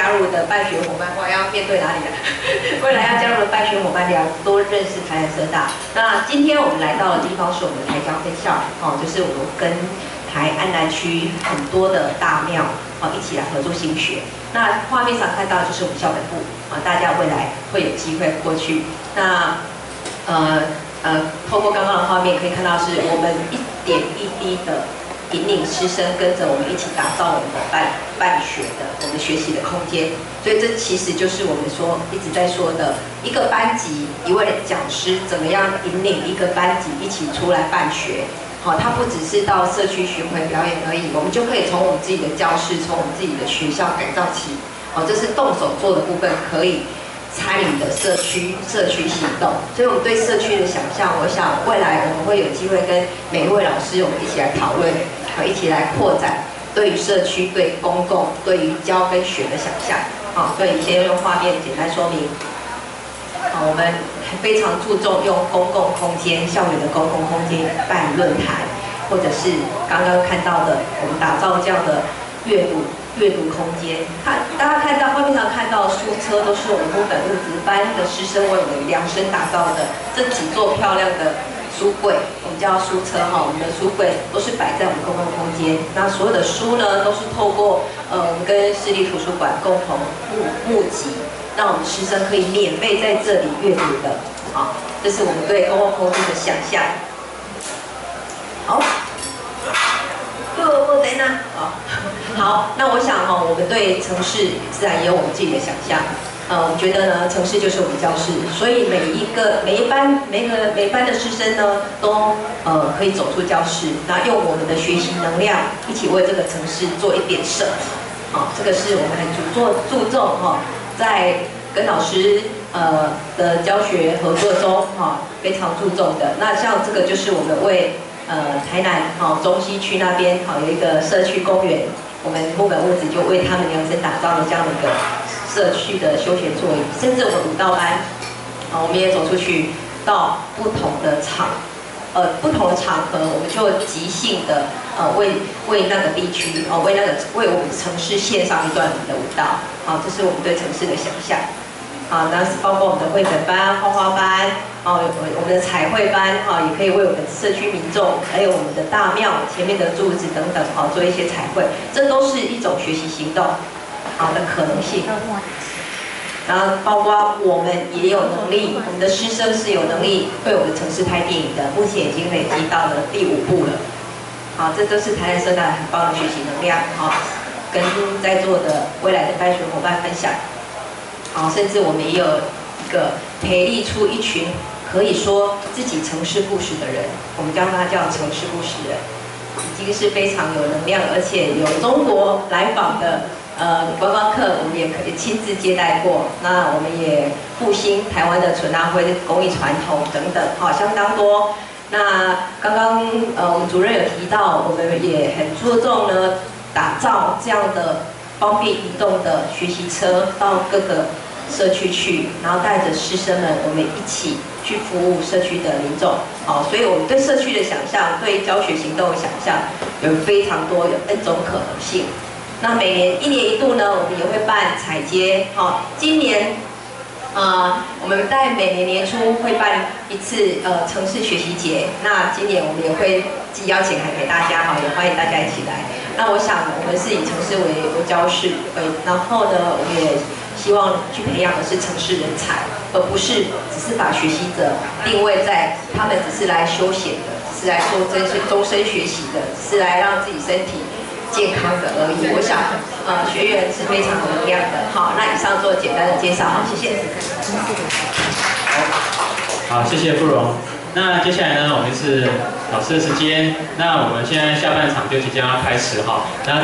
加入的办学伙伴，我要面对哪里了？未来要加入的办学伙伴要多认识台南社大。那今天我们来到的地方是我们台江分校，就是我们跟台安南区很多的大庙一起来合作兴学。那画面上看到就是我们校本部大家未来会有机会过去。那透过刚刚的画面可以看到，是我们一点一滴的引领师生跟着我们一起打造我们的办学的我们学习的空间。所以这其实就是我们一直在说的一个班级一位讲师怎么样引领一个班级一起出来办学。它不只是到社区巡回表演而已，我们就可以从我们自己的教室，从我们自己的学校改造起。这是动手做的部分，可以参与的社区行动。所以我们对社区的想象，我想未来我们会有机会跟每一位老师，我们一起来讨论，一起来扩展对于社区、对公共、对于教跟学的想象。所以先用画面简单说明。我们非常注重用公共空间、校园的公共空间办论坛，或者是刚刚看到的，我们打造这样的阅读空间。大家看到画面上看到的书车，都是我们木本物质班的师生为我们量身打造的这几座漂亮的书柜，我们叫书车我们的书柜都是摆在我们公共空间。那所有的书呢，都是透过我们跟市立图书馆共同募集。让我们师生可以免费在这里阅读的，这是我们对公共空间的想象。好，又在呢？好，那我想我们对城市自然也有我们自己的想象。我觉得呢，城市就是我们教室，所以每一班的师生呢，都可以走出教室，那用我们的学习能量，一起为这个城市做一点什么。这个是我们很注重在跟老师的教学合作中非常注重的。那像这个就是我们为台南中西区那边有一个社区公园，我们木本物质就为他们量身打造了这样的一个社区的休闲座椅。甚至我们舞蹈班我们也走出去到不同的场合，我们就即兴的为那个地区为我们城市献上一段的舞蹈。这是我们对城市的想象。那是包括我们的绘本班、画画班，我们的彩绘班，也可以为我们社区民众，还有我们的大庙前面的柱子等等，做一些彩绘，这都是一种学习行动的可能性。然后包括我们也有能力，我们的师生是有能力为我们城市拍电影的，目前已经累积到了第5部了。这都是台南社大很棒的学习能量，跟在座的未来的办学伙伴分享。甚至我们也有一个培力出一群可以说自己城市故事的人，我们将他叫城市故事人，已经是非常有能量，而且有中国来访的观光客，我们也可以亲自接待过。那我们也复兴台湾的纯阿灰工艺传统等等，相当多。那刚刚我们主任有提到，我们也很注重呢打造这样的方便移动的学习车到各个社区去，然后带着师生们，我们一起去服务社区的民众。所以我们对社区的想象，对教学行动的想象有非常多，有 N 种可能性。那每年1年1度呢，我们也会办踩街。今年我们在每年年初会办一次城市学习节。那今年我们也会寄邀请函给大家，也欢迎大家一起来。那我想我们是以城市为教室，然后呢，我们也希望去培养的是城市人才，而不是只是把学习者定位在他们只是来休闲的，只是来做这些终身学习的，只是来让自己身体健康的而已。我想学员是非常有能量的。好，那以上做简单的介绍，好，谢谢。好，谢谢芙蓉。那接下来呢，我们是老师的时间。那我们现在下半场就即将要开始哈。那